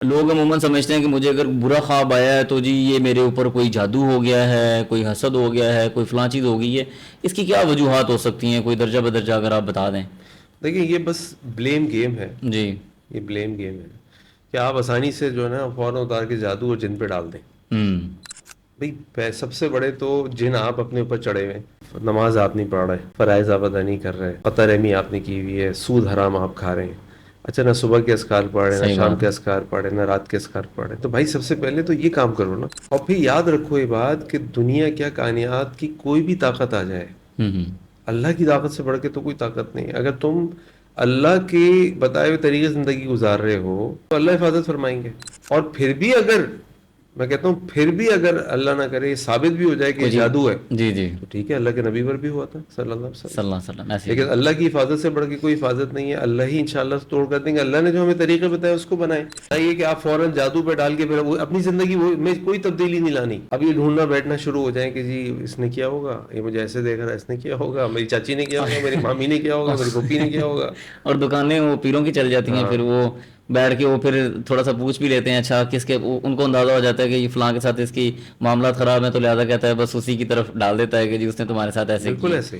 لوگ عموماً سمجھتے ہیں کہ مجھے اگر برا خواب آیا ہے تو جی یہ میرے اوپر کوئی جادو ہو گیا ہے، کوئی حسد ہو گیا ہے، کوئی فلاں چیز ہو گئی ہے. اس کی کیا وجوہات ہو سکتی ہیں، کوئی درجہ بدرجہ اگر آپ بتا دیں. دیکھیں یہ بس بلیم گیم ہے. جی. یہ بلیم گیم ہے کہ آپ آسانی سے جو ہے نا فوراً اتار کے جادو اور جن پہ ڈال دیں. بھائی سب سے بڑے تو جن آپ اپنے اوپر چڑھے ہوئے ہیں. نماز آپ نہیں پڑھ رہے، فرائض آپ ادا نہیں کر رہے، قطع رحمی آپ نے کی ہوئی ہے، سود حرام آپ کھا رہے ہیں. اچھا نہ صبح کے اذکار پڑھ رہے ہیں، نہ صحیح شام بات کے ہے. اذکار پڑھ رہے ہیں، نہ رات کے اذکار پڑھ رہے ہیں. تو بھائی سب سے پہلے تو یہ کام کرو نا. اور پھر یاد رکھو یہ بات کہ دنیا کیا کائنات کی کوئی بھی طاقت آ جائے، اللہ کی طاقت سے بڑھ کے تو کوئی طاقت نہیں ہے. اگر تم اللہ کے بتائے ہوئے طریقے سے زندگی گزار رہے ہو تو اللہ حفاظت فرمائیں گے. اور پھر بھی اگر میں کہتا ہوں پھر بھی اگر اللہ نہ کرے یہ ثابت بھی ہو جائے کہ یہ کوئی جی. جادو ہے جی جی. تو ٹھیک ہے، اللہ کے نبی پر بھی ہوا تھا صلی اللہ علیہ صلی وسلم. اللہ علیہ وسلم ایسے ہی. لیکن اللہ کی حفاظت سے بڑھ کے کوئی حفاظت نہیں ہے. اللہ ہی انشاءاللہ توڑ کر دیں گے. اللہ نے جو ہمیں طریقے بتائے اس کو بنائیں. یہ کہ آپ فوراً جادو پہ ڈال کے پھر وہ اپنی زندگی میں کوئی تبدیلی نہیں لانی. اب یہ ڈھونڈنا بیٹھنا شروع ہو جائیں کہ جی اس نے کیا ہوگا، یہ مجھے ایسے دیکھ رہا ہے، اس نے کیا ہوگا، میری چاچی نے کیا ہوگا، میری مامی نے کیا ہوگا، میری پھوپھی نے کیا ہوگا. اور دکانیں وہ پیروں کی چل جاتی ہیں، ہاں پھر وہ بیٹھ کے وہ پھر تھوڑا سا پوچھ بھی لیتے ہیں. اچھا کس کے، ان کو اندازہ ہو جاتا ہے کہ یہ فلاں کے ساتھ اس کی معاملات خراب ہیں، تو لہٰذا کہتا ہے بس اسی کی طرف ڈال دیتا ہے کہ جی اس نے تمہارے ساتھ ایسے بالکل کیے. ایسے ہی.